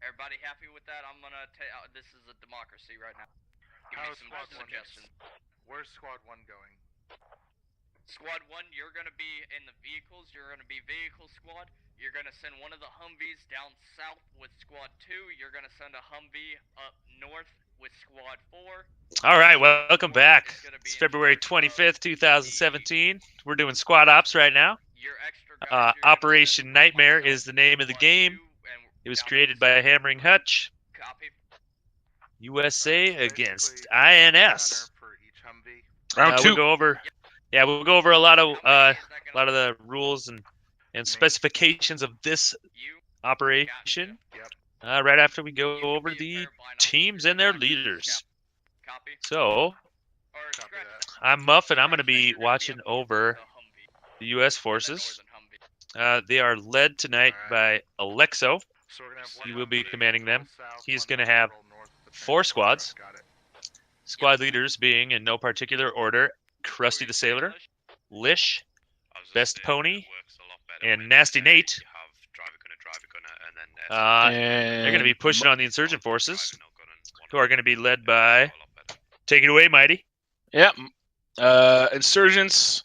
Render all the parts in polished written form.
Everybody happy with that? I'm gonna take. This is a democracy right now. Give me some suggestions. Where's Squad 1 going? Squad 1, you're gonna be in the vehicles. You're gonna be vehicle squad. You're gonna send one of the Humvees down south with Squad 2. You're gonna send a Humvee up north with Squad 4. All right, welcome back. It's February 25th, 2017. We're doing squad ops right now. Operation Nightmare is the name of the game. It was created by Hammering Hutch. Copy. USA against INS. Round 2. We'll go over. Yeah, we'll go over a lot of the rules and specifications of this operation. Right after we go over the teams and their leaders. So, I'm Muff, and I'm going to be watching over the U.S. forces. They are led tonight by Alexo. He will be commanding them. He's going to have 4 squads. Squad leaders being, in no particular order, Krusty the Sailor, Lish, Best Pony, and Nasty Nate. They're going to be pushing on the insurgent forces, who are going to be led by... Take it away, Mighty. Yep. Insurgents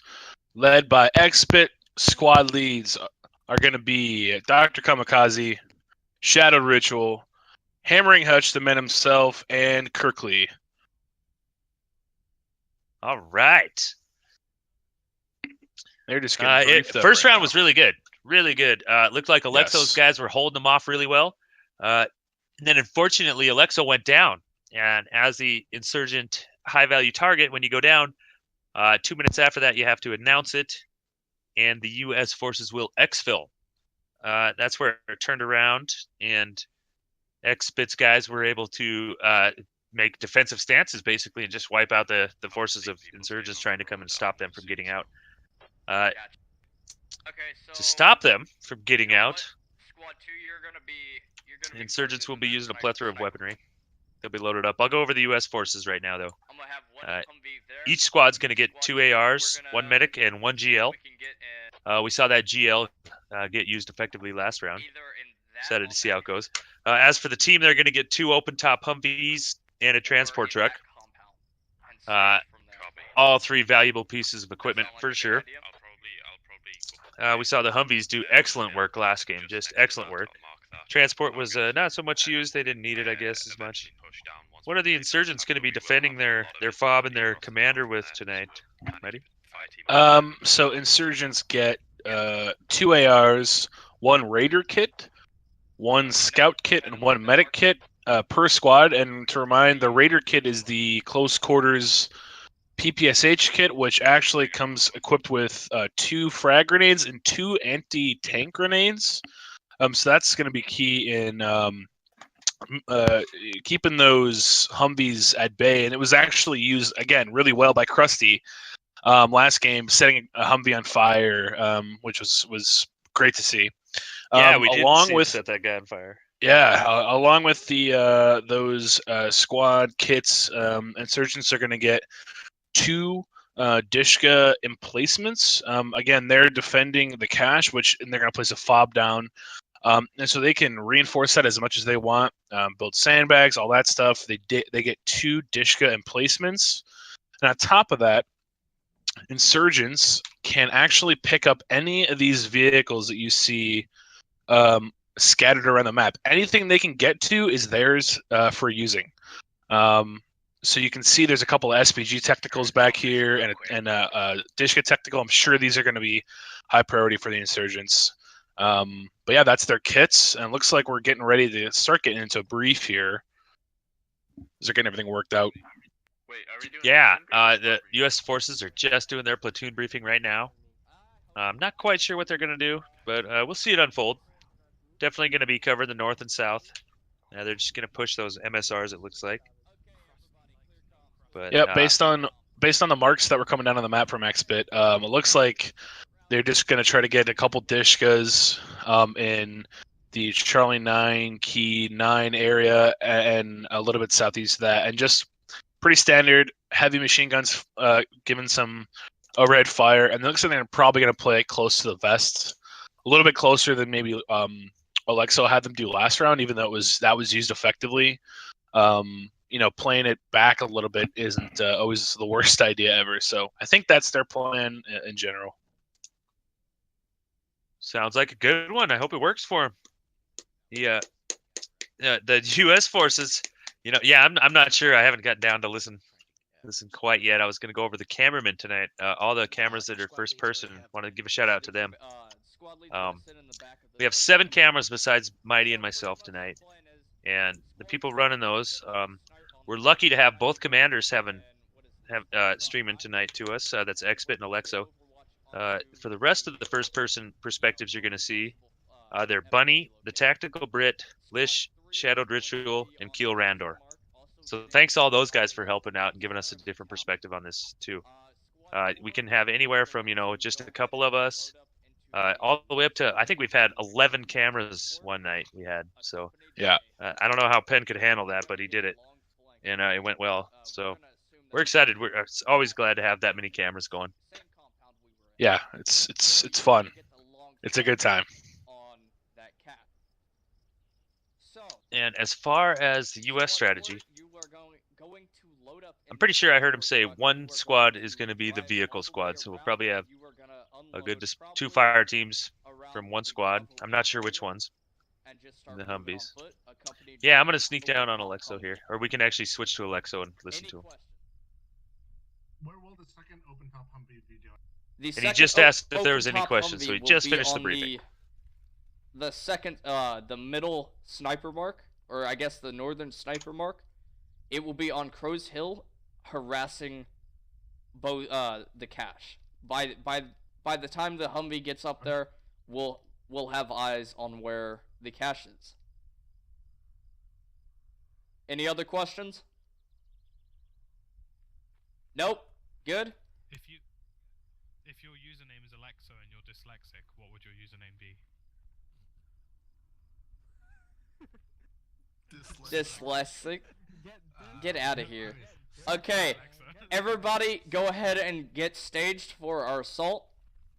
led by Expit. Squad leads are going to be Dr. Kamikaze, Shadow Ritual, Hammering Hutch, the man himself, and Kirkley. All right. They're just getting first round was really good. Really good. Looked like Alexo's guys were holding them off really well. And then, unfortunately, Alexo went down. And as the insurgent high-value target, when you go down, 2 minutes after that, you have to announce it, and the U.S. forces will exfil. That's where it turned around, and X-Spit's guys were able to make defensive stances, basically, and just wipe out the forces of insurgents trying to come and stop them from getting out. To stop them from getting out, insurgents will be using a plethora of weaponry. They'll be loaded up. I'll go over the U.S. forces right now, though. Each squad's going to get 2 ARs, 1 medic, and 1 GL. We saw that GL get used effectively last round. Excited to see how it goes. As for the team, they're going to get 2 open-top Humvees and a transport truck. All 3 valuable pieces of equipment, for sure. We saw the Humvees do excellent work last game, just excellent work. Transport was not so much used. They didn't need it, I guess, as much. What are the insurgents going to be defending their FOB and their commander with tonight? Ready? So insurgents get 2 ARs, 1 Raider kit, 1 Scout kit, and 1 Medic kit per squad. And to remind, the Raider kit is the close quarters PPSH kit, which actually comes equipped with 2 frag grenades and 2 anti-tank grenades. So that's going to be key in keeping those Humvees at bay. And it was actually used, again, really well by Krusty last game, setting a Humvee on fire, which was great to see. Yeah, we did set that guy on fire. Yeah, along with the those squad kits, insurgents are going to get 2 Dishka emplacements. Again, they're defending the cache, and they're going to place a FOB down. And so they can reinforce that as much as they want, build sandbags, all that stuff. They get 2 Dishka emplacements. And on top of that, insurgents can actually pick up any of these vehicles that you see scattered around the map. Anything they can get to is theirs for using. So you can see there's a couple of SPG technicals back here and a Dishka technical. I'm sure these are going to be high priority for the insurgents. But yeah, that's their kits, and it looks like we're getting ready to start getting into a brief here. They're getting everything worked out. Wait, are we doing the U.S. forces are just doing their platoon briefing right now. I'm not quite sure what they're going to do, but we'll see it unfold. Definitely going to be covering the north and south. They're just going to push those MSRs, it looks like. But yeah, based on the marks that were coming down on the map from XBit, it looks like they're just going to try to get a couple Dishkas in the Charlie 9, Key 9 area and a little bit southeast of that. And just pretty standard heavy machine guns given some overhead fire. And it looks like they're probably going to play it close to the vest. A little bit closer than maybe Alexo had them do last round, even though that was used effectively. Playing it back a little bit isn't always the worst idea ever. So I think that's their plan in general. Sounds like a good one. I hope it works for him. Yeah, the U.S. forces. I'm not sure. I haven't gotten down to listen quite yet. I was going to go over the cameramen tonight. All the cameras that are first person. Want to give a shout out to them. We have 7 cameras besides Mighty and myself tonight, and the people running those. We're lucky to have both commanders have streaming tonight to us. That's Xbit and Alexo. For the rest of the first person perspectives, you're going to see they're Bunny, the Tactical Brit, Lish, Shadowed Ritual, and Keel Randor. So thanks all those guys for helping out and giving us a different perspective on this too. We can have anywhere from just a couple of us, all the way up to I think we've had 11 cameras one night we had. So yeah, I don't know how Penn could handle that, but he did it, and it went well. So we're excited. We're always glad to have that many cameras going. Yeah, it's fun. It's a good time. And as far as the U.S. strategy, I'm pretty sure I heard him say one squad is going to be the vehicle squad. So we'll probably have a good 2 fire teams from one squad. I'm not sure which ones. The Humvees. Yeah, I'm going to sneak down on Alexo here. Or we can actually switch to Alexo and listen to him. Where will the second open top Humvee be doing? And he just asked if there was any questions, so he just finished the briefing. The second, the middle sniper mark, or I guess the northern sniper mark, it will be on Crow's Hill, harassing both the cache. By the time the Humvee gets up there, we'll have eyes on where the cache is. Any other questions? Nope. Good. If your username is Alexa and you're dyslexic, what would your username be? Dyslexic. Get out of here. Okay, everybody go ahead and get staged for our assault.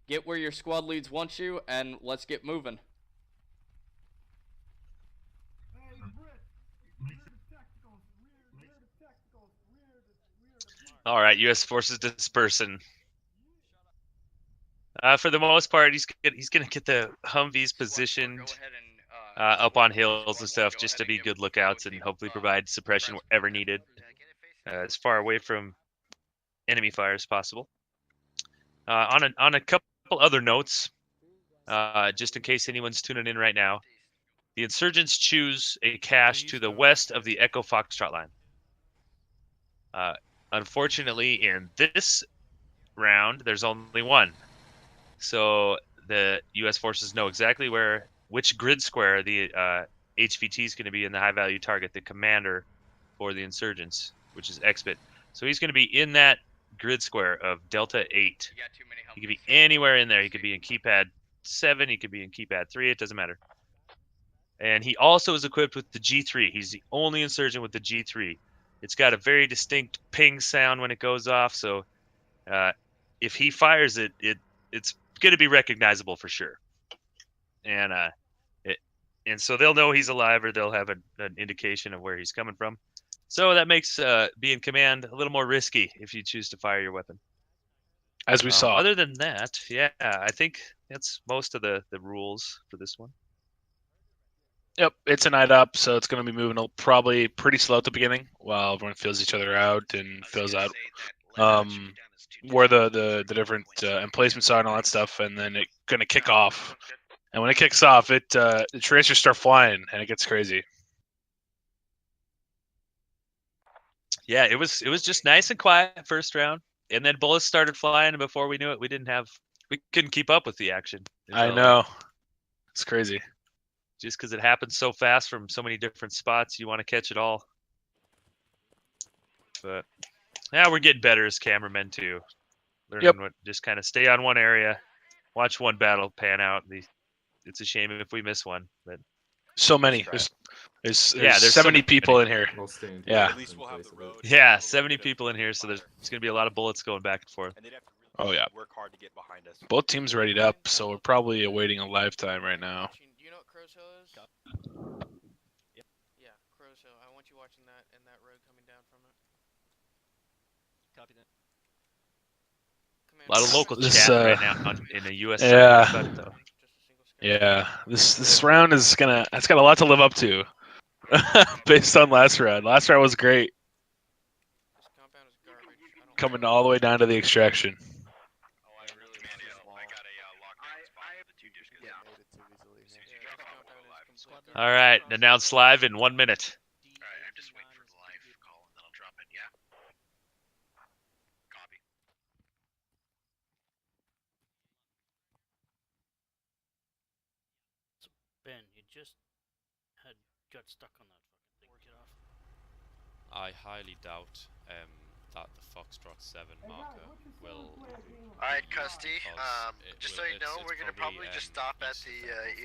Get where your squad leads want you, and let's get moving. All right, U.S. forces dispersing. For the most part, he's gonna get the Humvees positioned up on hills and stuff, just to be good lookouts and hopefully provide suppression wherever needed, as far away from enemy fire as possible. On a couple other notes, just in case anyone's tuning in right now, the insurgents choose a cache to the west of the Echo Foxtrot line. Unfortunately, in this round, there's only one. So the U.S. forces know exactly which grid square the HVT is going to be in the high-value target, the commander for the insurgents, which is Xbit. So he's going to be in that grid square of Delta 8. He could be anywhere in there. He could be in keypad 7. He could be in keypad 3. It doesn't matter. And he also is equipped with the G3. He's the only insurgent with the G3. It's got a very distinct ping sound when it goes off. So if he fires it, it's going to be recognizable for sure. And so they'll know he's alive, or they'll have an indication of where he's coming from. So that makes being command a little more risky if you choose to fire your weapon. As we saw. Other than that, yeah, I think that's most of the rules for this one. Yep, it's a night up, so it's going to be moving probably pretty slow at the beginning while everyone feels each other out and fills out where the different emplacements are and all that stuff, and then it's going to kick off. And when it kicks off, the tracers start flying, and it gets crazy. Yeah, it was just nice and quiet first round, and then bullets started flying, and before we knew it, we couldn't keep up with the action. I know, it's crazy. Just because it happens so fast from so many different spots, you want to catch it all. But now we're getting better as cameramen too. Learning what, just kind of stay on one area, watch one battle pan out. It's a shame if we miss one, but so many. There's 70 people in here. Yeah. At least we'll have the road. Yeah, 70 people in here, so there's going to be a lot of bullets going back and forth. And they'd have to Oh yeah. work hard to get behind us. Both teams readied up, so we're probably awaiting a lifetime right now. Do you know what Crow's Hill is? Yep. Yeah, Crow's Hill. I want you watching that and that road coming down from it. Copy that. A lot of local This, chat right now in the U.S. yeah. about it, though. Yeah, this round is it's got a lot to live up to, based on last round. Last round was great. This compound is garbage. I don't Coming all the way down to the extraction. Oh, I really want to. I got a lockdown spot for the 2 dishes. Yeah, this compound is complete All right, announce live in 1 minute. All right, I'm just waiting for the live call and then I'll drop it. Yeah. Copy. Ben, you just got stuck on that fucking thing. Get off. I highly doubt that the Foxtrot 7 marker will. Alright, Custy, just so you know, we're gonna probably just stop at the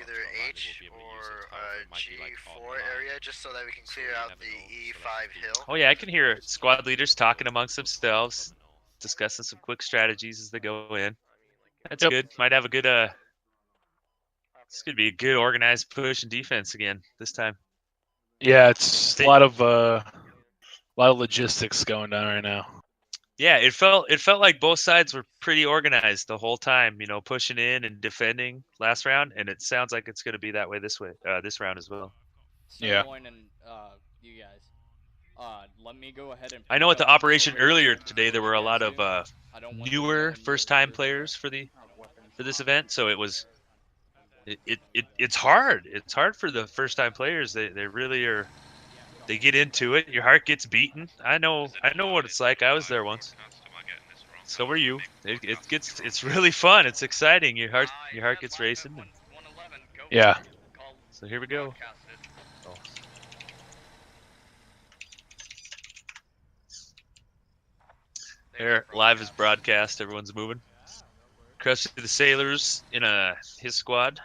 either H or G4 area just so that we can clear out the E5 hill. Oh yeah, I can hear squad leaders talking amongst themselves, discussing some quick strategies as they go in. That's good. Might have a good It's gonna be a good organized push and defense again this time. Yeah, it's a lot of logistics going down right now. Yeah, it felt like both sides were pretty organized the whole time, you know, pushing in and defending last round, and it sounds like it's gonna be that way this round as well. Yeah. And you guys, let me go ahead and. I know at the operation earlier today there were a lot of newer first-time players for this event, so it was. It's hard. It's hard for the first-time players. They really are. They get into it. Your heart gets beaten. I know what it's like. I was there once. So were you. It's really fun. It's exciting. Your heart gets racing. Yeah. So here we go. There, live is broadcast. Everyone's moving. Crusty the Sailors in his squad,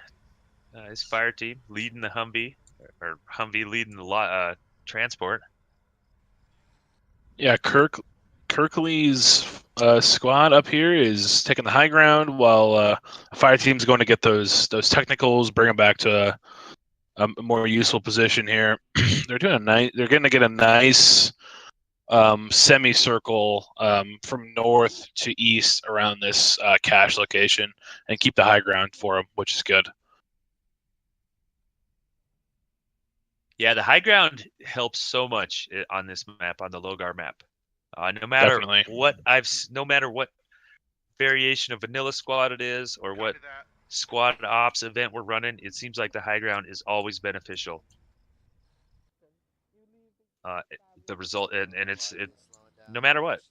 his fire team leading the Humvee, or Humvee leading the transport. Yeah, Kirkley's squad up here is taking the high ground, while a fire team's going to get those technicals, bring them back to a more useful position here. They're doing They're going to get a nice semicircle from north to east around this cache location and keep the high ground for them, which is good. Yeah, the high ground helps so much on this map, on the Logar map. No matter what variation of vanilla squad it is, or what squad ops event we're running, it seems like the high ground is always beneficial. The result, and it's no matter what,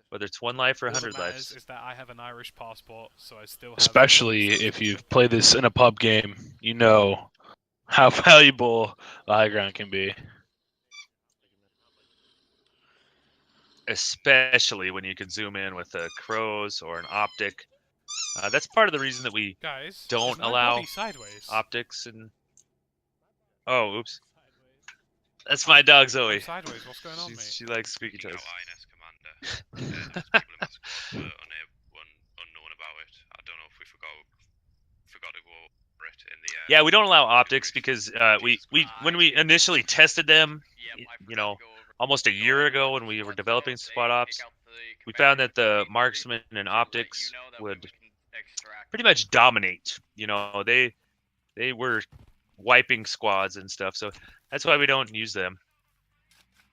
whether it's 1 life or 100 lives. Is that I have an Irish passport, so I still have. Especially if you've played this in a pub game, you know how valuable the high ground can be. Especially when you can zoom in with a crows or an optic. That's part of the reason that we don't allow optics and. Oh, oops. That's my dog Zoe. Sideways. What's going on, mate? She likes squeaky toes. INS commander. People in my squad were unknown about it. I don't know if we forgot to go over it in the. Yeah, we don't allow optics because when we initially tested them, you know, almost a year ago when we were developing spot ops, we found that the marksman and optics would pretty much dominate. You know, they were wiping squads and stuff, so that's why we don't use them.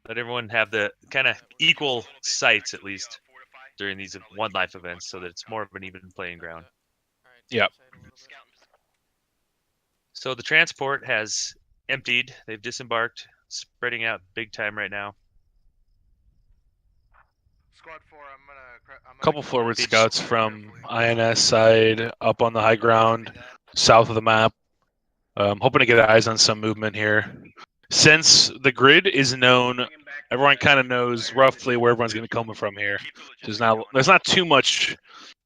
Let everyone have the kind of equal sights, at least during these 1 life events, so that it's more of an even playing ground. Yep. So the transport has emptied. They've disembarked, spreading out big time right now. Squad 4, I'm gonna Couple forward scouts from INS side up on the high ground, south of the map. Hoping to get eyes on some movement here. Since the grid is known, everyone kind of knows roughly where everyone's going to be coming from here. There's not too much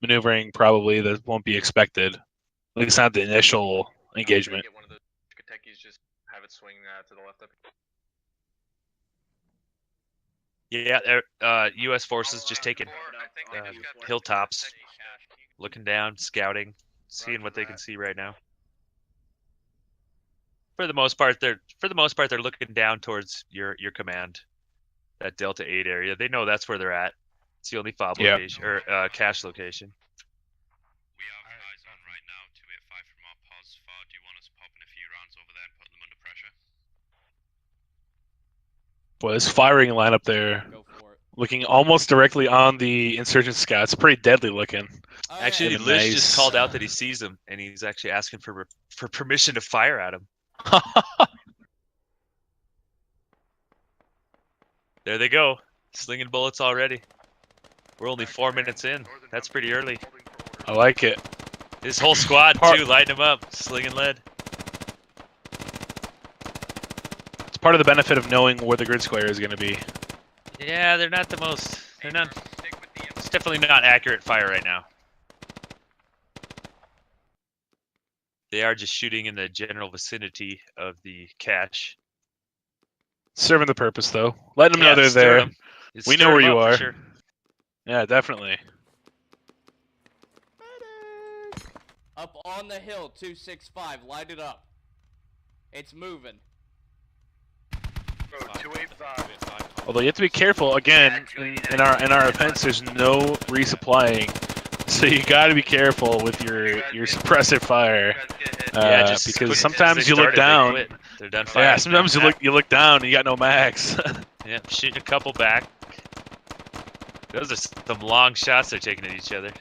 maneuvering probably that won't be expected. At least not the initial engagement. Get one of those just have it swing to the left up. Yeah, U.S. forces just taking hilltops, looking down, scouting, seeing what they can see right now. For the most part, they're looking down towards your command, that Delta 8 area. They know that's where they're at. It's the only fob location or cache location. We have eyes on right now 285 from our pos. VoD, do you want us popping a few rounds over there and putting them under pressure? Well, this firing line up there, looking almost directly on the insurgent scout. It's pretty deadly looking. Actually, Liz just called out that he sees him, and he's actually asking for permission to fire at him. There they go, slinging bullets already. We're only 4 minutes in. That's pretty early. I like it. His whole squad too, lighting him up, slinging lead. It's part of the benefit of knowing where the grid square is going to be. Yeah, they're not the most. They're not. It's definitely not accurate fire right now. They are just shooting in the general vicinity of the cache. Serving the purpose, though. Letting them know they're there. We know where you are. Sure. Yeah, definitely. Up on the hill, 265. Light it up. It's moving. 285. Although you have to be careful. Again, in our events, there's no resupplying, so you got to be careful with your suppressive fire. Yeah, because sometimes you look down. They're done firing. Yeah, sometimes you look down and you got no max. Yeah, shooting a couple back. Those are some long shots they're taking at each other.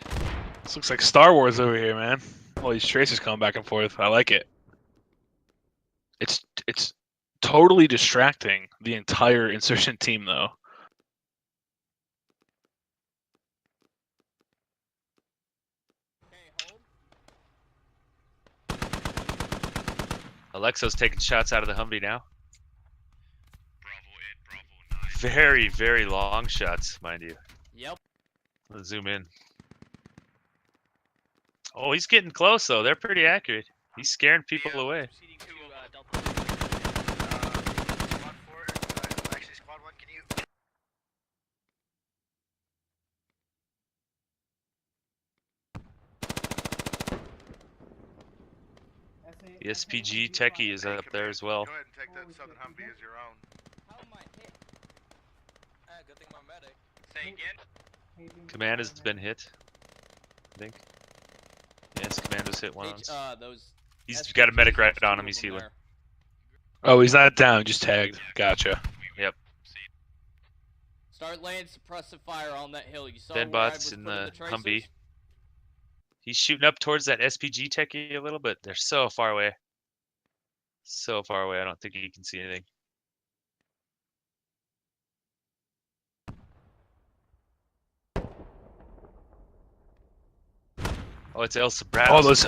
This looks like Star Wars over here, man. All these tracers coming back and forth. I like it. It's totally distracting the entire insurgent team, though. Alexo's taking shots out of the Humvee now. Bravo 8, Bravo 9. Very, very long shots, mind you. Yep. Let's zoom in. Oh, he's getting close, though. They're pretty accurate. He's scaring people away. Squad 4, actually Squad 1, can you... The SPG techie is up there as well. Go ahead and take that Southern Humvee as your own. How am I hit? Good thing my medic. Say again? Command has been hit, I think. Yes, Command was hit once. He's got a medic right on him. He's healing. Oh, he's not down, just tagged. Gotcha. Yep. Start laying suppressive fire on that hill. You saw Benbot's in the Humvee. He's shooting up towards that SPG techie a little bit. They're so far away. So far away, I don't think he can see anything. Oh, it's El Sobrado. Oh, those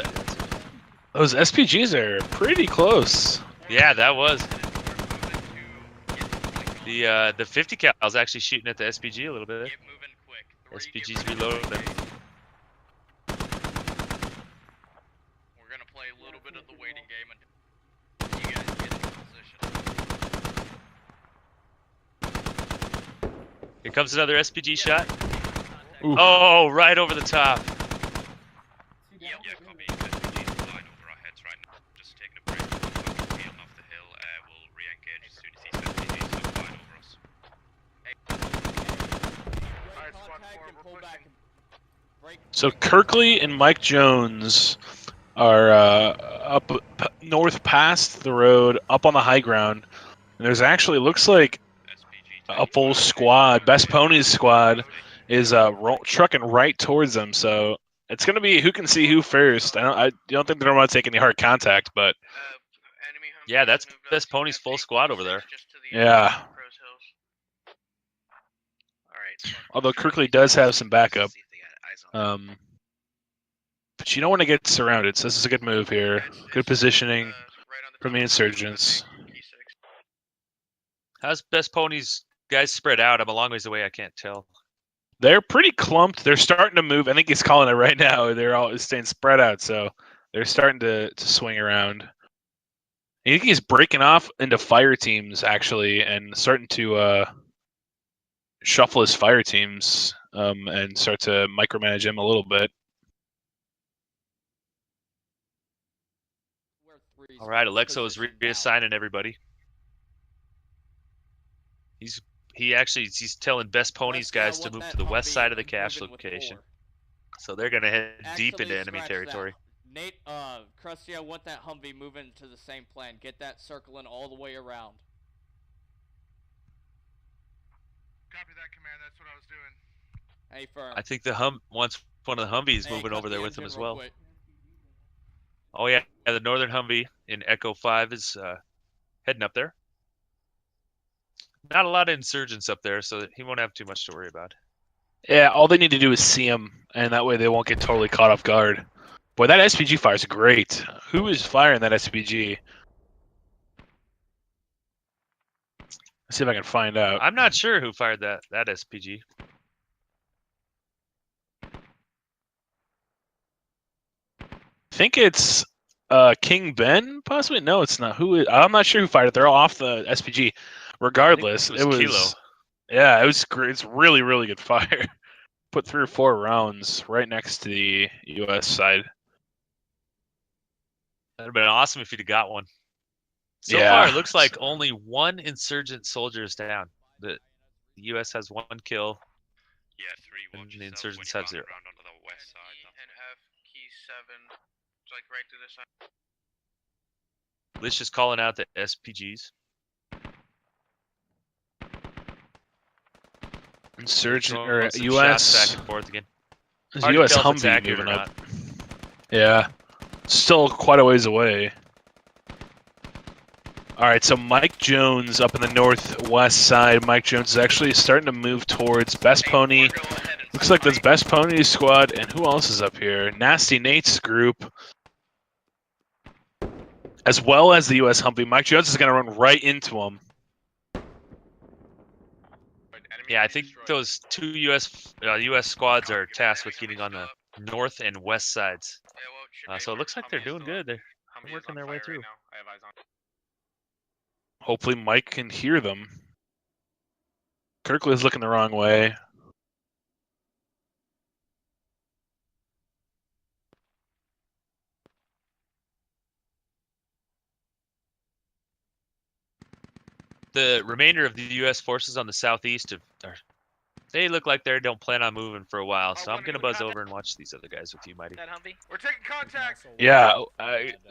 SPGs are pretty close. Yeah, that was. The 50 cal is actually shooting at the SPG a little bit. Get moving quick. SPG's reloading. We're gonna play a little bit of the waiting game until you guys get in position. Here comes another SPG shot. Ooh. Oh, right over the top. Yeah, copy. SPG's flying over our heads right now. Just taking a break. Peeling off the hill. We'll re-engage as soon as these SPGs stop flying over us. Alright, Squad 4, we're pushing. So Kirkley and Mike Jones are up north past the road, up on the high ground. And there's actually, looks like a full squad. Best Ponies squad is trucking right towards them. So it's going to be who can see who first. I don't think they're going to take any hard contact, but yeah, that's Best Ponies full squad over there. Yeah. Although Kirkley does have some backup. But you don't want to get surrounded, so this is a good move here. Good positioning from the insurgents. How's Best Ponies guys spread out? I'm a long ways away, I can't tell. They're pretty clumped. They're starting to move. I think he's calling it right now. They're all staying spread out, so they're starting to swing around. I think he's breaking off into fire teams, actually, and starting to shuffle his fire teams and start to micromanage him a little bit. All right, Alexo is reassigning everybody. He's telling Best Ponies guys to move to the west side of the cache location. So they're gonna head deep into enemy territory. Nate, Krusty, I want that Humvee moving to the same plan. Get that circling all the way around. Copy that, command. That's what I was doing. Hey, firm. I think one of the Humvees moving over there with him as well. Oh yeah, the northern Humvee in Echo 5 is heading up there. Not a lot of insurgents up there, so he won't have too much to worry about. Yeah, all they need to do is see him, and that way they won't get totally caught off guard. Boy, that SPG fire is great. Who is firing that SPG? Let's see if I can find out. I'm not sure who fired that SPG. I think it's King Ben, possibly. No, it's not. I'm not sure who fired it. They're all off the SPG. Regardless, it was Kilo. Yeah, it was great. It's really, really good fire. Put 3 or 4 rounds right next to the U.S. side. That'd have been awesome if you'd have got one. So far, it looks like only 1 insurgent soldier is down. The U.S. has 1 kill. Yeah, 3. And the insurgents have 0. Around onto the west side. And F, key 7, like right to the side. Lish is calling out the SPGs. Insurgent or U.S. back and forth again. There's a U.S. Humvee moving up. Yeah, still quite a ways away. All right, so Mike Jones up in the northwest side. Mike Jones is actually starting to move towards Best Pony. Looks like that's Best Pony squad, and who else is up here? Nasty Nate's group, as well as the U.S. Humvee. Mike Jones is going to run right into him. Yeah, I think those 2 U.S. squads are tasked with getting on the north and west sides. So it looks like they're doing good. They're working their way through. Hopefully Mike can hear them. Kirkland's looking the wrong way. The remainder of the U.S. forces on the southeast they look like they don't plan on moving for a while, so I'm gonna buzz over and watch these other guys with you, Mighty. We're taking contact. Yeah,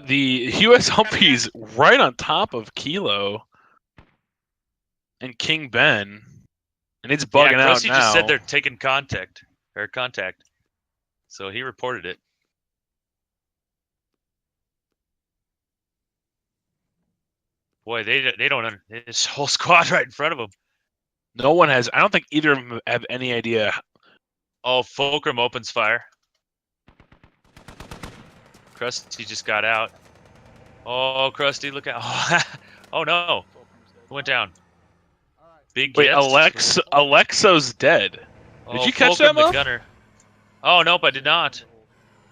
the U.S. Humvee's right on top of Kilo and King Ben, and it's bugging out now. He just said they're taking contact, so he reported it. Boy, they don't. This whole squad right in front of them. No one has. I don't think either of them have any idea. Oh, Fulcrum opens fire. Krusty just got out. Oh, Krusty, look out! Oh no, went down. Big Wait, gift. Alexo's dead. Did you catch that, Fulcrum the gunner. Oh nope, I did not.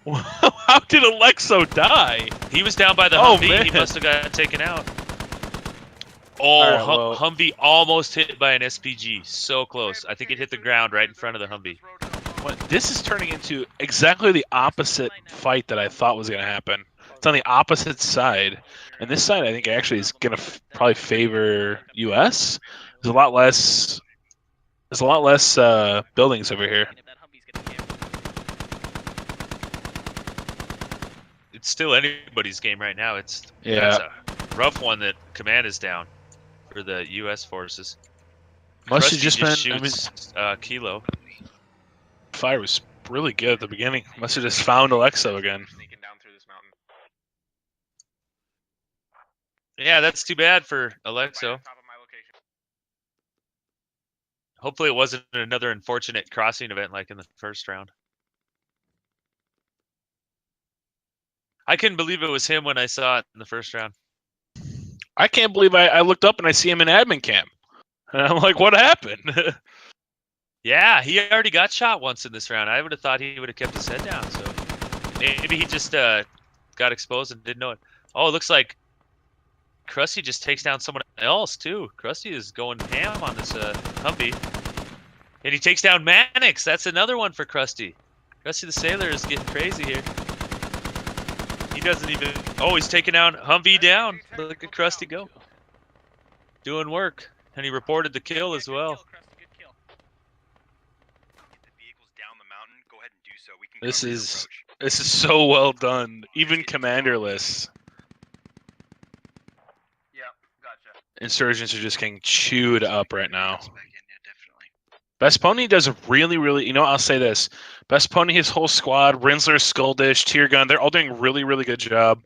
How did Alexo die? He was down by the Humvee. Man. He must have got taken out. Oh, right, Humvee almost hit by an SPG. So close. I think it hit the ground right in front of the Humvee. Well, this is turning into exactly the opposite fight that I thought was going to happen. It's on the opposite side. And this side, I think, actually is going to probably favor U.S. There's a lot less buildings over here. It's still anybody's game right now. It's a rough one that command is down for the U.S. forces. Must have just been shoots, Kilo. Fire was really good at the beginning. Must have just found Alexo again. Sneaking down through this mountain. Yeah, that's too bad for Alexo. Hopefully it wasn't another unfortunate crossing event like in the first round. I couldn't believe it was him when I saw it in the first round. I can't believe I looked up and I see him in admin camp. And I'm like, what happened? Yeah, he already got shot once in this round. I would have thought he would have kept his head down. So maybe he just got exposed and didn't know it. Oh, it looks like Krusty just takes down someone else too. Krusty is going ham on this Humvee. And he takes down Mannix. That's another one for Krusty. Krusty the Sailor is getting crazy here. He doesn't even. Oh, he's taking down Humvee down. Look at Krusty go. Doing work, and he reported the kill as well. This is so well done, even commanderless. Yeah, gotcha. Insurgents are just getting chewed up right now. Best Pony does a really, you know, I'll say this. Best Pony, his whole squad, Rinsler, Skulldish, Tear Gun, they're all doing a really good job.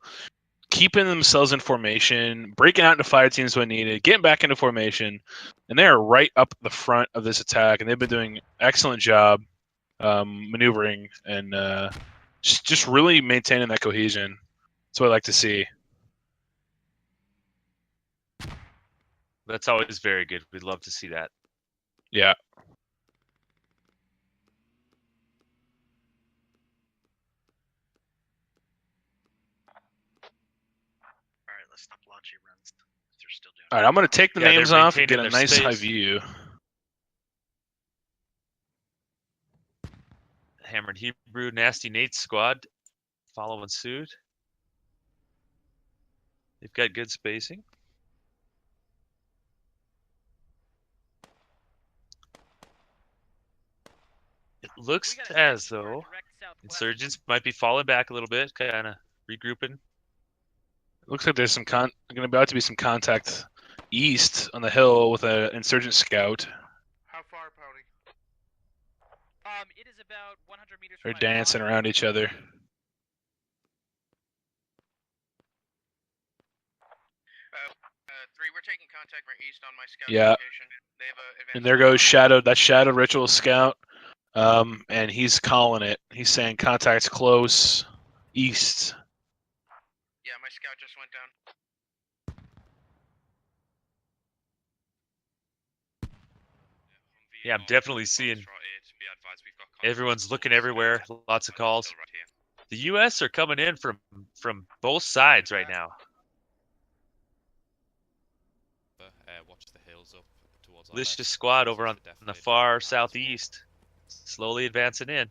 Keeping themselves in formation, breaking out into fire teams when needed, getting back into formation, and they are right up the front of this attack, and they've been doing an excellent job maneuvering and just really maintaining that cohesion. That's what I like to see. That's always very good. We'd love to see that. Yeah. Alright, let's stop launching runs. They're still doing All right, I'm going to take the names they're off and get maintaining a their nice high space. view. Hammered Hebrew, Nasty Nate's squad following suit. They've got good spacing. It looks as though insurgents might be falling back a little bit, kind of regrouping. It looks like there's some about to be some contact east on the hill with an insurgent scout. How far, Pony? It is about 100 meters They're from my dancing block. around each other. 3, we're taking contact right east on my scout Yeah. location. They have a And there goes Shadow. That's Shadow Ritual Scout. And he's calling it. He's saying contact's close, east. Yeah, my scout just went down. Yeah, I'm definitely seeing everyone's looking everywhere. Lots of calls. The U.S. are coming in from both sides right now. Watch the hills up towards our Licious left. squad This over is on definitely the a far different map as well. southeast, slowly advancing in.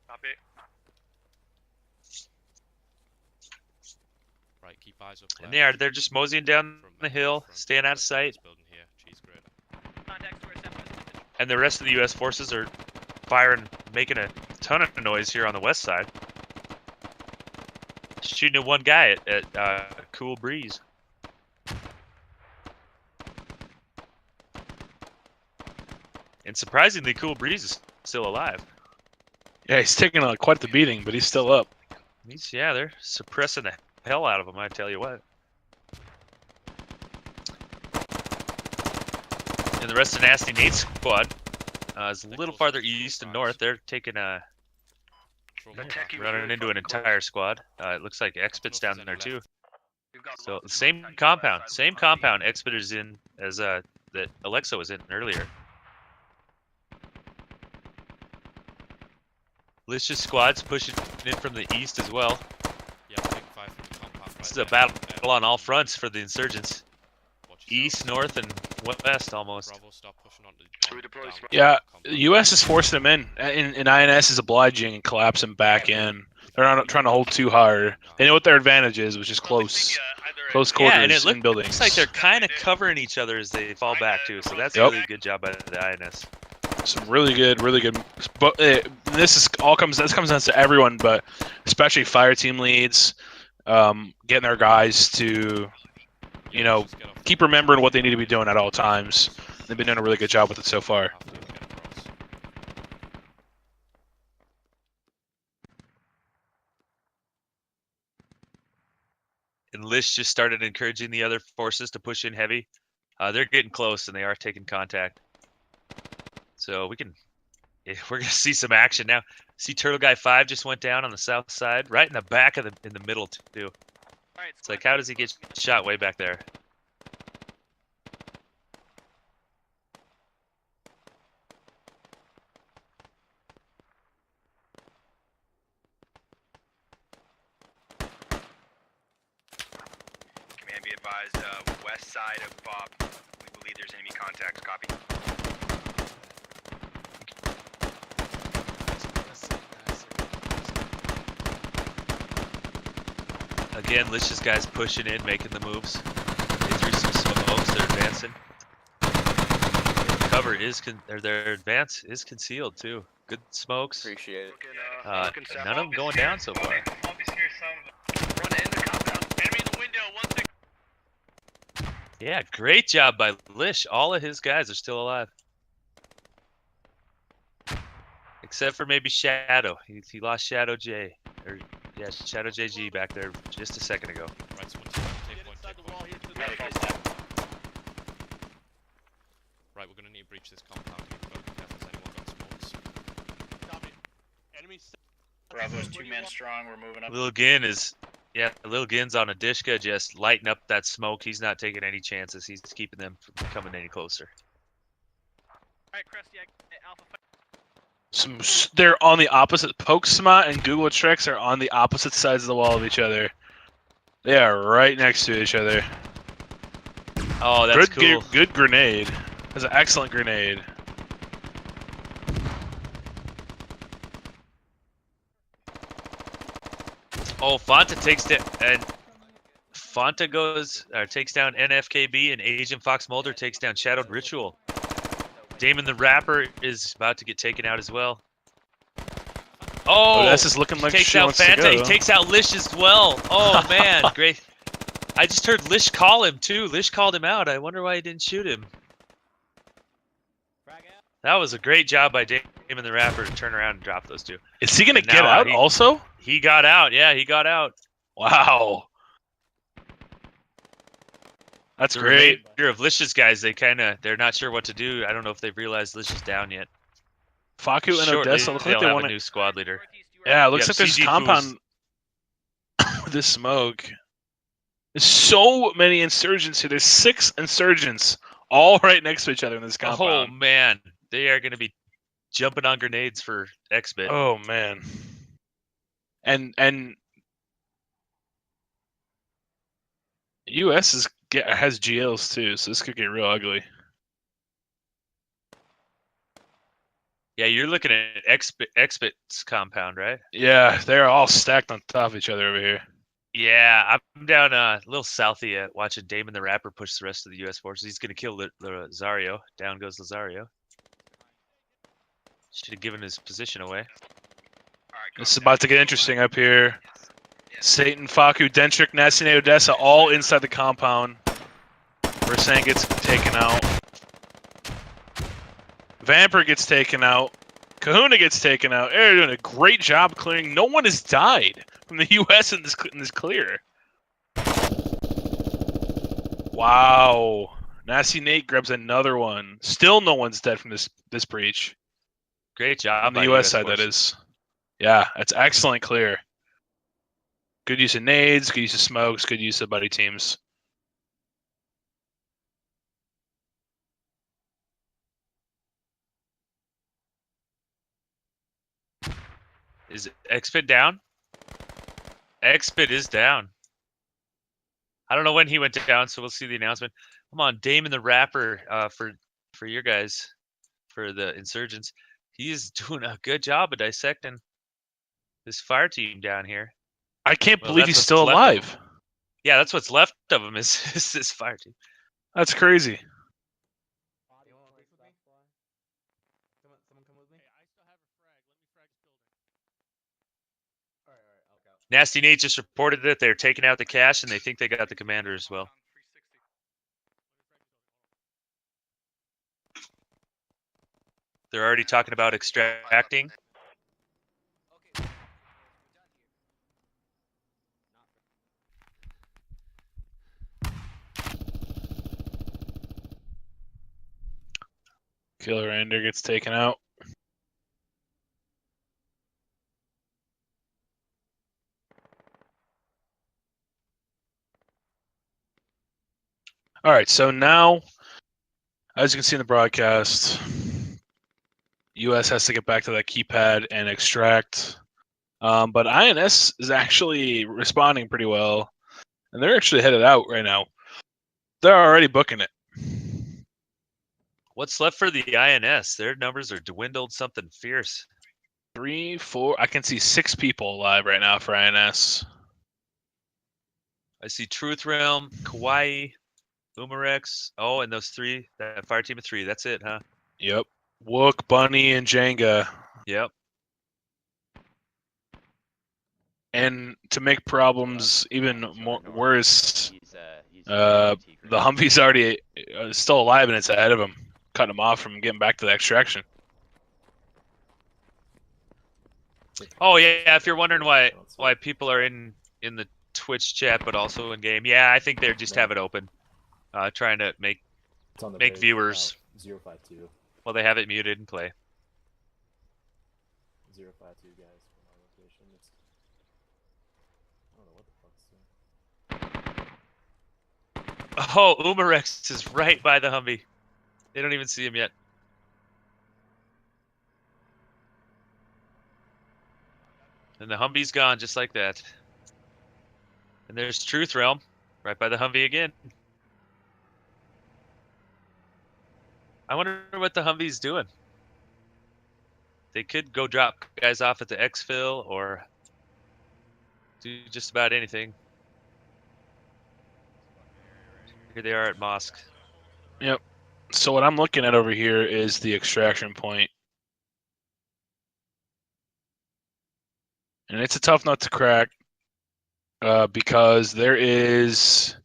Copy. Right, keep eyes up. And they're just moseying down the hill, staying out of sight. And the rest of the U.S. forces are firing, making a ton of noise here on the west side. Shooting at one guy at Cool Breeze. And surprisingly, Cool Breeze is still alive. Yeah, he's taking quite the beating, but he's still up. Yeah, they're suppressing the hell out of him, I tell you what. And the rest of Nasty Nate's squad is a little farther east and north. They're taking running into an entire squad. It looks like Exped's down there too. So the same compound Exped is in as that Alexa was in earlier. Licious squads pushing in from the east as well. Yeah, I'm taking 5 from the compound. This is a battle on all fronts for the insurgents. East, north, and west almost. Bravo, stop pushing onto Yeah, the U.S. is forcing them in. INS is obliging and collapsing back in. They're not trying to hold too hard. They know what their advantage is, which is close quarters and it in buildings. looks like they're kind of covering each other as they fall back too. So that's really a good job by the INS. Some really good. But this comes down to everyone, but especially fire team leads, getting their guys to, keep remembering what they need to be doing at all times. They've been doing a really good job with it so far. And Lish just started encouraging the other forces to push in heavy. They're getting close and they are taking contact. So we're gonna see some action now. See, Turtle Guy 5 just went down on the south side, right in the back of in the middle too. It's like, how does he get shot way back there? Command be advised, west side of Bob. We believe there's enemy contacts. Copy. Again, Lish's guys pushing in, making the moves. They threw some smokes. They're advancing. Their cover is their advance is concealed too. Good smokes. Appreciate it. None of them going down so far. Yeah, great job by Lish. All of his guys are still alive. Except for maybe Shadow. He lost Shadow J. Or, yeah, Shadow JG back there just a second ago. Right, so take point. Right, we're going to need to breach this compound. We've got to be careful if anyone got smokes. Copy. Enemy. Bravo's 2 men strong. We're moving up. Lil Gin's on a Dishka just lighting up that smoke. He's not taking any chances. He's keeping them from coming any closer. Alright, Krusty, Alpha. They're on the opposite. Pokesmot and Google Tricks are on the opposite sides of the wall of each other. They are right next to each other. Oh, that's cool. Good grenade. That's an excellent grenade. Oh, Fonta takes down takes down NFKB, and Agent Fox Mulder takes down Shadowed Ritual. Damon the Rapper is about to get taken out as well. Oh, this is looking like takes out Fanta. He takes out Lish as well. Oh man, great! I just heard Lish call him too. Lish called him out. I wonder why he didn't shoot him. That was a great job by Damon the Rapper to turn around and drop those two. Is he gonna get out also? He got out. Yeah, he got out. Wow. That's great. Of Lish's guys, they're not sure what to do. I don't know if they've realized Lish is down yet. Faku and Odessa look like they want a new squad leader. Yeah, it looks like there's a compound with this smoke. There's so many insurgents here. There's 6 insurgents all right next to each other in this compound. Oh man, they are going to be jumping on grenades for X-Bit. Oh man. And US has GLs too, so this could get real ugly. Yeah, you're looking at X-Bit's compound, right? Yeah, they're all stacked on top of each other over here. Yeah, I'm down a little southie watching Damon the Rapper push the rest of the U.S. forces. He's going to kill Lazario. Down goes Lazario. Should have given his position away. This is about to get interesting up here. Satan, Faku, Dentrick, Nasty, Odessa, all inside the compound. Rasan gets taken out. Vamper gets taken out. Kahuna gets taken out. They're doing a great job clearing. No one has died from the U.S. in this clear. Wow. Nasty Nate grabs another one. Still no one's dead from this breach. Great job on the U.S. side, that is. Yeah, that's excellent clear. Good use of nades, good use of smokes, good use of buddy teams. Is X-Bit down? X-Bit is down. I don't know when he went down, so we'll see the announcement. Come on, Damon the Rapper for your guys, for the insurgents. He's doing a good job of dissecting this fire team down here. I can't believe he's still alive. Yeah, that's what's left of him is this fire team. That's crazy. Nasty Nate just reported that they're taking out the cache and they think they got the commander as well. They're already talking about extracting. Killer Ender gets taken out. All right, so now, as you can see in the broadcast, US has to get back to that keypad and extract. But INS is actually responding pretty well, and they're actually headed out right now. They're already booking it. What's left for the INS? Their numbers are dwindled something fierce. 3, 4, I can see 6 people alive right now for INS. I see Truth Realm, Kauai, Boomerex. Oh, and those three, that fire team of three. That's it, huh? Yep. Wook, Bunny, and Jenga. Yep. And to make problems even worse, the Humvee's already still alive and it's ahead of him, cutting him off from getting back to the extraction. Oh yeah, if you're wondering why people are in the Twitch chat but also in game, yeah, I think they just have it open, trying to make viewers. 052. Well, they have it muted and play. 052 guys from my location. It's I don't know what the fuck's doing. Oh, Umarex is right by the Humvee. They don't even see him yet. And the Humvee's gone just like that. And there's Truth Realm right by the Humvee again. I wonder what the Humvee's doing. They could go drop guys off at the exfil or do just about anything. Here they are at Mosque. Yep. So what I'm looking at over here is the extraction point. And it's a tough nut to crack because there is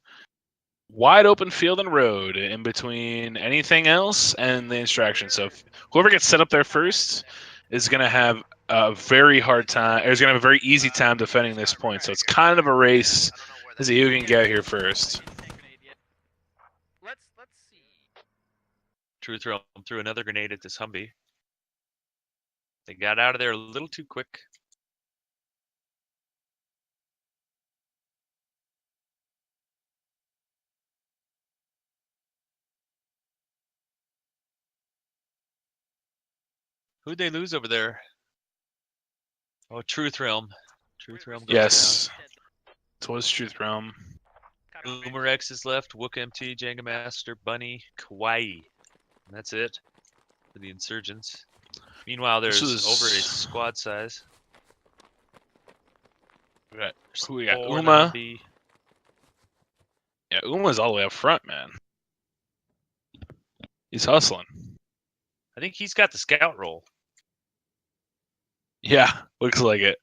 wide open field and road in between anything else and the extraction. So if whoever gets set up there first is going to have a very hard time, or is going to have a very easy time defending this point. So it's kind of a race to see who can get here first. Let's see. Truth Realm threw another grenade at this Humvee. They got out of there a little too quick. Who'd they lose over there? Oh, Truth Realm. Truth Realm goes Yes. It was Truth Realm. down. Umarex is left. Wook MT, Jenga Master, Bunny, Kauai. And that's it for the Insurgents. Meanwhile, there's over a squad size. Who we got? Uma. Yeah, Uma's all the way up front, man. He's hustling. I think he's got the scout role. Yeah, looks like it.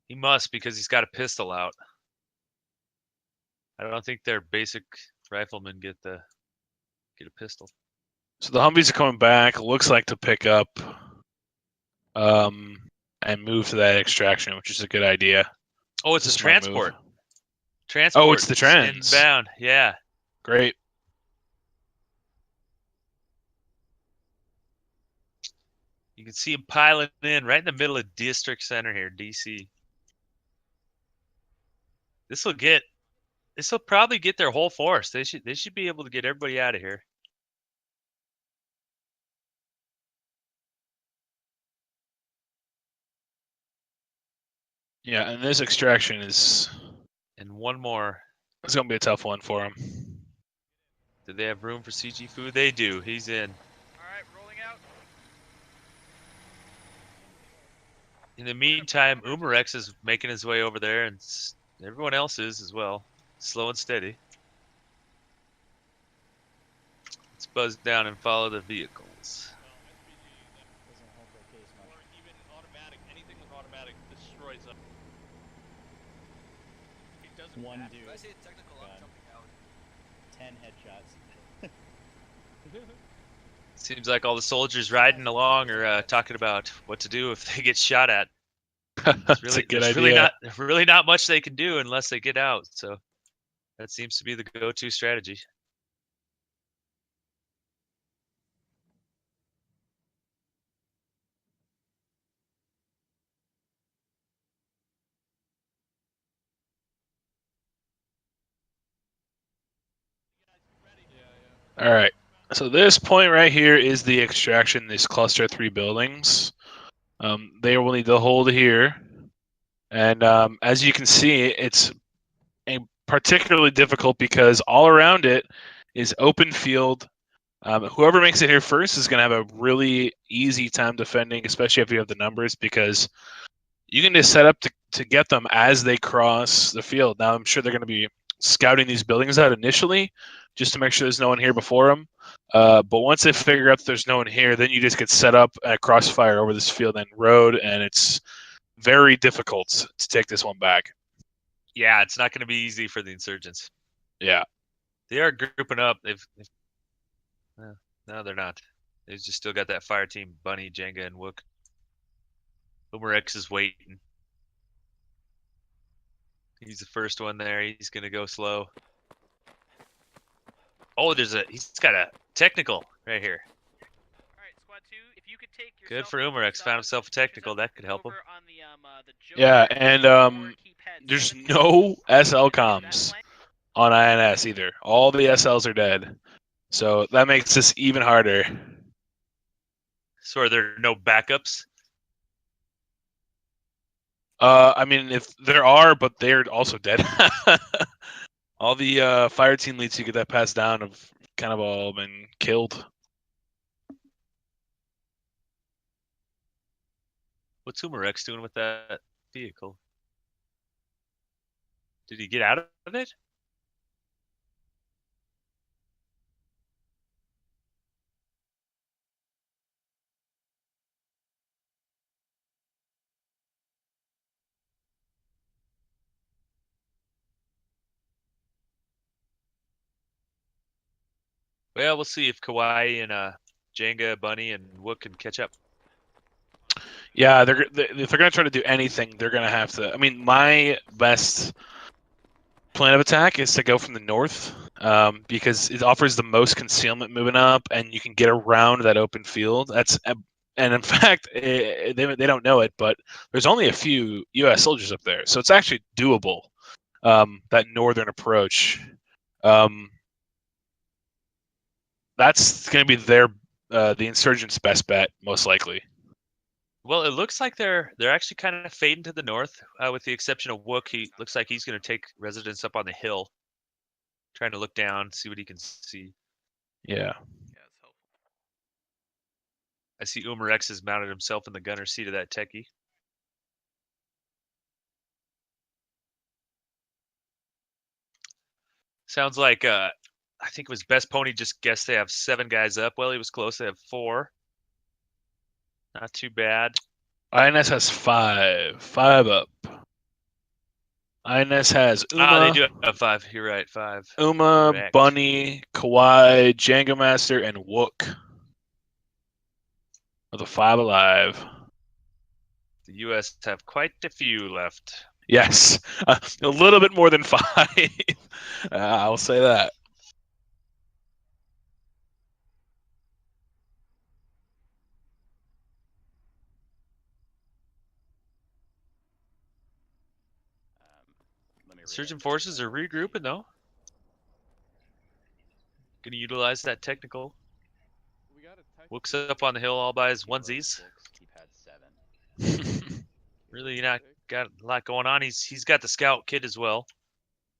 He must, because he's got a pistol out. I don't think their basic riflemen get a pistol. So the Humvees are coming back. Looks like to pick up and move to that extraction, which is a good idea. Oh, it's a transport. Move. Transport. Oh, it's the trans. Inbound. Yeah. Great. You can see them piling in right in the middle of District Center here, DC. This will probably get their whole force. They should be able to get everybody out of here. Yeah, and this extraction is. And one more. It's gonna be a tough one for them. Do they have room for CG Fu? They do. He's in. Alright, rolling out. In the meantime, Umarex is making his way over there, and everyone else is as well. Slow and steady. Let's buzz down and follow the vehicles. Or even automatic, anything with automatic destroys them. It doesn't One matter. dude. I see a technical, I'm jumping out. 10 headshots. Seems like all the soldiers riding along are talking about what to do if they get shot at. That's a good idea. Really not much they can do unless they get out. So that seems to be the go-to strategy. All right. So this point right here is the extraction. This cluster of 3 buildings. They will need to hold here, and as you can see, it's particularly difficult because all around it is open field. Whoever makes it here first is going to have a really easy time defending, especially if you have the numbers, because you can just set up to get them as they cross the field. Now I'm sure they're going to be scouting these buildings out initially, just to make sure there's no one here before them. But once they figure out that there's no one here, then you just get set up at crossfire over this field and road, and it's very difficult to take this one back. Yeah, it's not going to be easy for the insurgents. Yeah, they are grouping up. No, they're not. They've just still got that fire team: Bunny, Jenga, and Wook. Boomer X is waiting. He's the first one there. He's gonna go slow. Oh, he's got a technical right here. Alright, Squad 2, if you could take Good for Umarex. Found himself a technical. That could help him. Yeah, and there's no SL comms on INS either. All the SLs are dead. So that makes this even harder. So are there no backups? I mean, if there are, but they're also dead. All the fire team leads who get that passed down have kind of all been killed. What's Umarex doing with that vehicle? Did he get out of it? Well, we'll see if Kawaii and Jenga, Bunny, and Wook can catch up. Yeah, if they're going to try to do anything, they're going to have to. I mean, my best plan of attack is to go from the north, because it offers the most concealment moving up, and you can get around that open field. And in fact, they don't know it, but there's only a few U.S. soldiers up there, so it's actually doable. That northern approach. That's going to be the insurgents' best bet, most likely. Well, it looks like they're actually kind of fading to the north, with the exception of Wook. He looks like he's going to take residence up on the hill, trying to look down, see what he can see. Yeah. It's helpful. I see Umarex has mounted himself in the gunner seat of that techie. Sounds like I think it was Best Pony just guessed they have 7 guys up. Well, he was close. They have 4. Not too bad. INS has 5. 5 up. INS has Uma. They do have 5. You're right, 5. Uma, Correct. Bunny, Kawaii, Jenga Master, and Wook. Are the 5 alive? The U.S. have quite a few left. Yes, a little bit more than 5. I'll say that. Surgeon forces are regrouping though. Gonna utilize that technical. Wook's up on the hill all by his onesies. Really not got a lot going on. He's got the scout kit as well.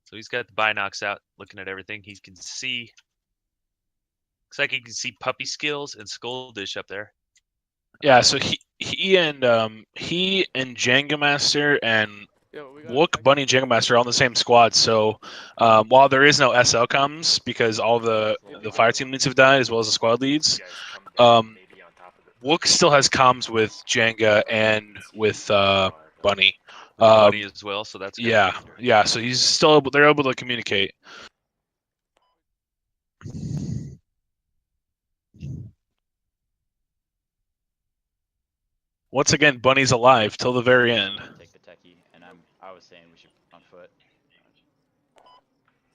So he's got the binocs out looking at everything. He can see. Looks like he can see puppy skills and skull dish up there. Yeah, so he and Jenga Master and Wook, Bunny, and Jenga Master are all in the same squad. So while there is no SL comms because all the fire team leads have died as well as the squad leads, Wook still has comms with Jenga and with Bunny. Bunny as well, so that's good. Yeah. So he's still they're able to communicate. Once again, Bunny's alive till the very end. Take the techie, and I was saying we should on foot.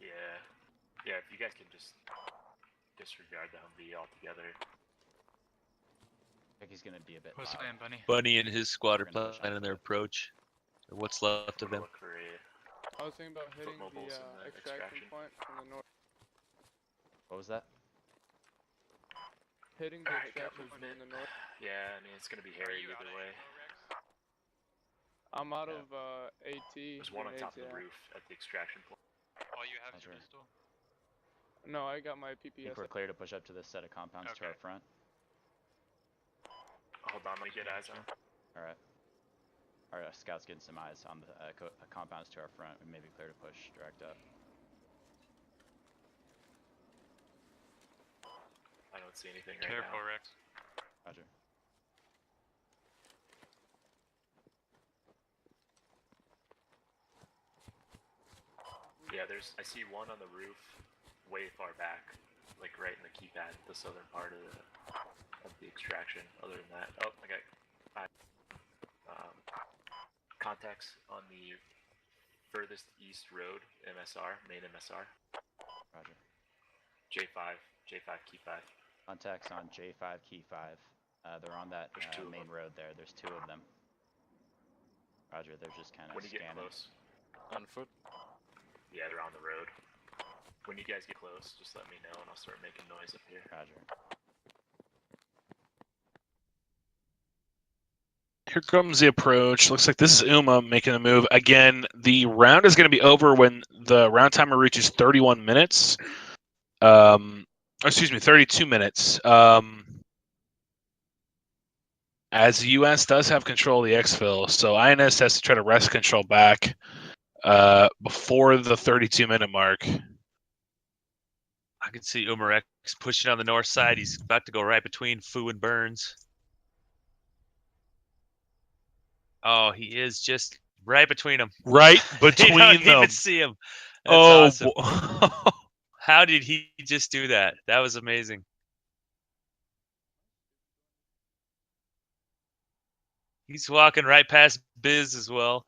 Yeah, if you guys can just disregard the Humvee altogether. Techie's gonna be a bit. What's the plan, Bunny? Bunny and his squad are planning their approach. Or what's left of them. I was thinking about hitting the extraction point from the north. What was that? Hitting the extraction point in the north. Yeah, I mean it's gonna be hairy either way. I'm out of AT. There's one on top of the roof at the extraction point. Oh, you have your pistol? No, I got my I think PPS. we're clear to push up to this set of compounds to our front. Hold on, let me get eyes on. Alright. our scouts getting some eyes on the compounds to our front. We may be clear to push direct up. I don't see anything right Careful, now. Rex. Roger. Yeah, I see one on the roof, way far back, like right in the keypad, the southern part of the extraction. Other than that, oh, I got 5 contacts on the furthest east road, MSR, main MSR. Roger. J5 key 5. Contacts on J5 key 5. They're on that main road there. There's 2 of them. Roger, they're just kind of When you scanning. get close. On foot? Yeah, they're on the road. When you guys get close, just let me know and I'll start making noise up here. Roger. Here comes the approach. Looks like this is Uma making a move. Again, the round is going to be over when the round timer reaches 31 minutes. Excuse me, 32 minutes. As the U.S. does have control of the exfil, so INS has to try to wrest control back before the 32-minute mark. I can see Umarex pushing on the north side. He's about to go right between Fu and Burns. Oh, he is just right between them. Right between you don't them. even see him. That's awesome. How did he just do that? That was amazing. He's walking right past Biz as well.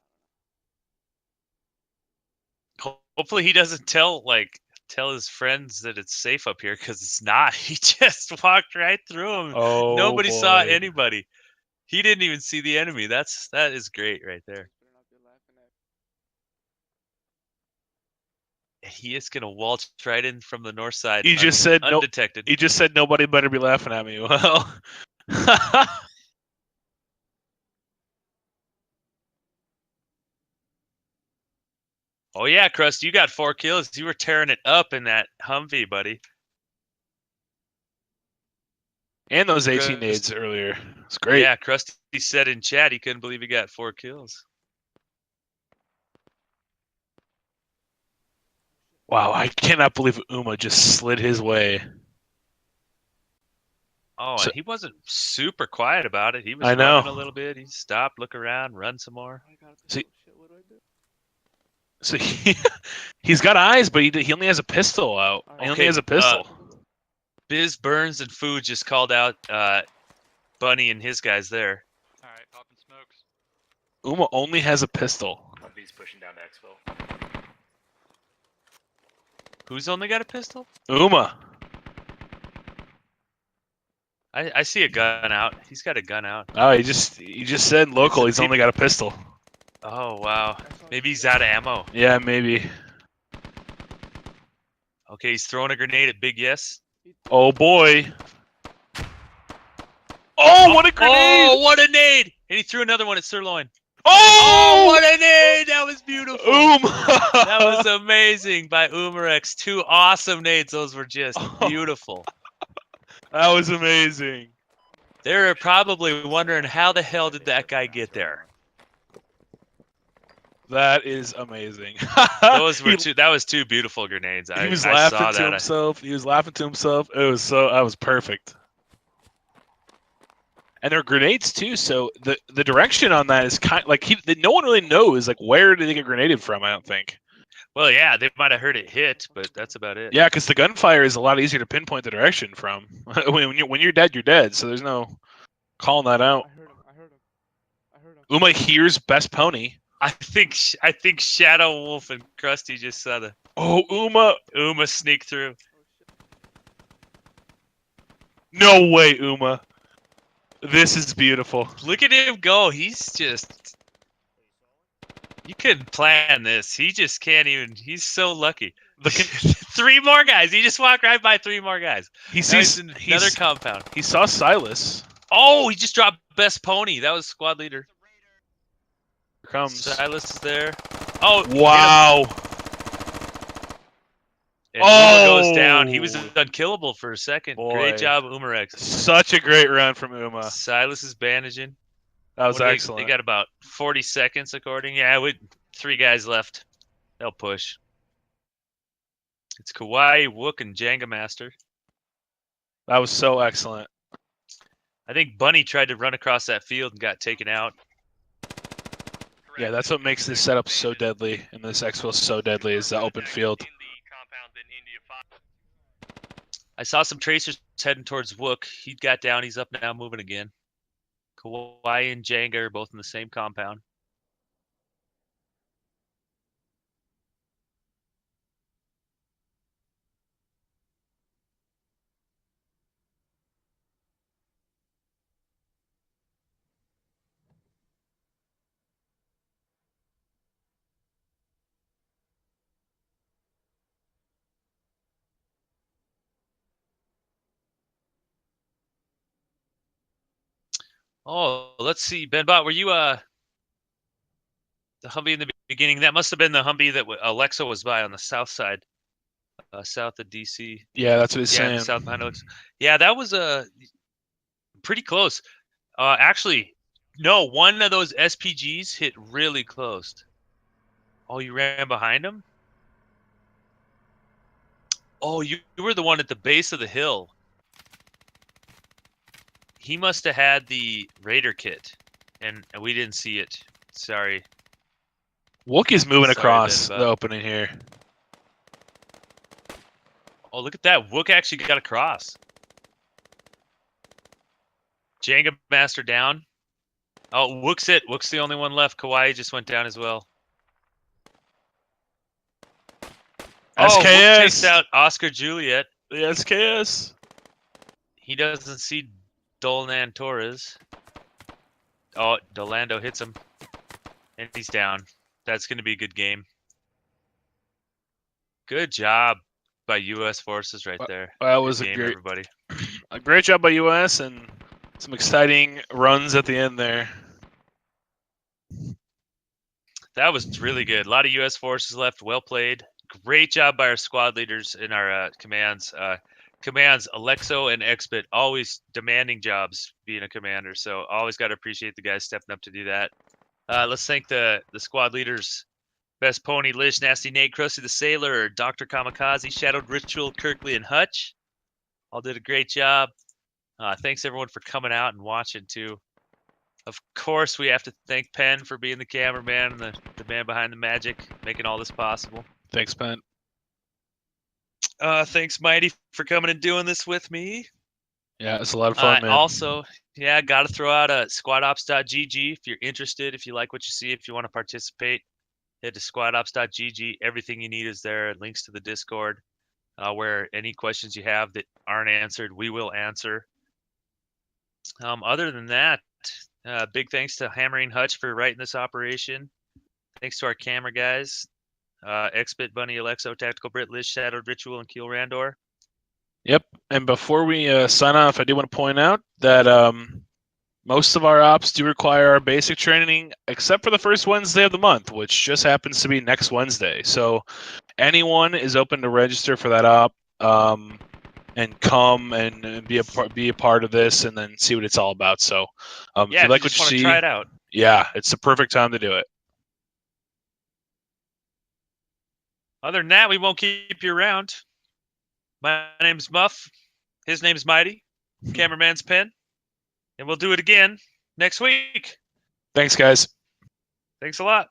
Hopefully he doesn't tell his friends that it's safe up here, because it's not. He just walked right through him. Oh, Nobody boy. saw anybody. He didn't even see the enemy. That is great right there. He is gonna waltz right in from the north side. He just said undetected. He just said nobody better be laughing at me. Well. Oh yeah, Krusty, you got 4 kills. You were tearing it up in that Humvee, buddy. And those 18 nades earlier. It's great. Yeah, Krusty said in chat he couldn't believe he got 4 kills. Wow, I cannot believe Uma just slid his way. Oh, and he wasn't super quiet about it. He was I know. running a little bit. He stopped, look around, run some more. So he's got eyes, but he only has a pistol out. He only has a pistol. Biz, Burns, and Fu just called out Bunny and his guys there. Alright, popping smokes. Uma only has a pistol. He's pushing down to exfil. Who's only got a pistol? Uma. I see a gun out. He's got a gun out. Oh, he just said local. He's only got a pistol. Oh wow. Maybe he's out of ammo. Yeah, maybe. Okay, he's throwing a grenade at Big Yes. Oh boy. Oh, what a grenade! Oh, what a nade! And he threw another one at Sirloin. Oh, what a nade! That was beautiful. That was amazing by Umarex. 2 awesome nades. Those were just beautiful. That was amazing. They're probably wondering how the hell did that guy get there? That is amazing. That was 2 beautiful grenades. He was laughing to himself. He was laughing to himself. That was perfect. And they're grenades too, so the direction on that is kind of like no one really knows like where did they get grenaded from. I don't think. Well, yeah, they might have heard it hit, but that's about it. Yeah, because the gunfire is a lot easier to pinpoint the direction from. when you're dead, you're dead. So there's no calling that out. I heard him. Uma hears Best Pony. I think Shadow Wolf and Krusty just saw the. Oh, Uma sneak through. No way, Uma. This is beautiful. Look at him go. He's just. You couldn't plan this. He just can't even. He's so lucky. 3 more guys. He just walked right by 3 more guys. He sees another compound. He saw Silas. Oh, he just dropped Best Pony. That was squad leader. Here comes Silas is there. Oh, wow. And Uma goes down. He was unkillable for a second. Boy. Great job, Umarex. Such a great round from Uma. Silas is bandaging. That was excellent. They got about 40 seconds according. Yeah, 3 guys left. They'll push. It's Kawaii, Wook, and Jenga Master. That was so excellent. I think Bunny tried to run across that field and got taken out. Yeah, that's what makes this setup so deadly, and this exfil so deadly, is the open field. I saw some tracers heading towards Wook. He got down. He's up now, moving again. Kawaii and Jenga are both in the same compound. Oh, let's see. Benbot, were you the Humvee in the beginning? That must have been the Humvee that Alexa was by on the south side, south of DC. Yeah, that's what he's saying. South behind Alexa. Yeah, that was pretty close. Actually, no, one of those SPGs hit really close. Oh, you ran behind him? Oh, you were the one at the base of the hill. He must have had the Raider kit, and we didn't see it. Sorry. Wookie's moving across the opening here. Oh, look at that. Wook actually got across. Jenga Master down. Oh, Wook's it. Wook's the only one left. Kawaii just went down as well. SKS. Oh, Wook takes out Oscar Juliet. The SKS. He doesn't see Dolnan Torres. Oh, Dolando hits him. And he's down. That's going to be a good game. Good job by U.S. forces right there. That was good game, everybody. A great job by U.S. and some exciting runs at the end there. That was really good. A lot of U.S. forces left. Well played. Great job by our squad leaders in our commands. Commands, Alexo and Expert, always demanding jobs being a commander. So always got to appreciate the guys stepping up to do that. Let's thank the squad leaders. Best Pony, Lish, Nasty Nate, Krusty the Sailor, Dr. Kamikaze, Shadowed Ritual, Kirkley, and Hutch. All did a great job. Thanks everyone for coming out and watching too. Of course, we have to thank Penn for being the cameraman and the man behind the magic, making all this possible. Thanks, Penn. Thanks, Mighty, for coming and doing this with me. Yeah, it's a lot of fun, man. Also, yeah, got to throw out a squadops.gg if you're interested, if you like what you see, if you want to participate. Head to squadops.gg. Everything you need is there. Links to the Discord, where any questions you have that aren't answered, we will answer. Other than that, big thanks to Hammering Hutch for writing this operation. Thanks to our camera guys, Xbit, Bunny, Alexo, Tactical Brit, Liz, Shadowed Ritual, and Keel Randor. Yep, and before we sign off, I do want to point out that most of our ops do require our basic training, except for the first Wednesday of the month, which just happens to be next Wednesday. So anyone is open to register for that op and come and be a part of this, and then see what it's all about. So Yeah, if you like what you see, try it out. Yeah, it's the perfect time to do it. Other than that, we won't keep you around. My name's Muff. His name's Mighty. Cameraman's Penn. And we'll do it again next week. Thanks, guys. Thanks a lot.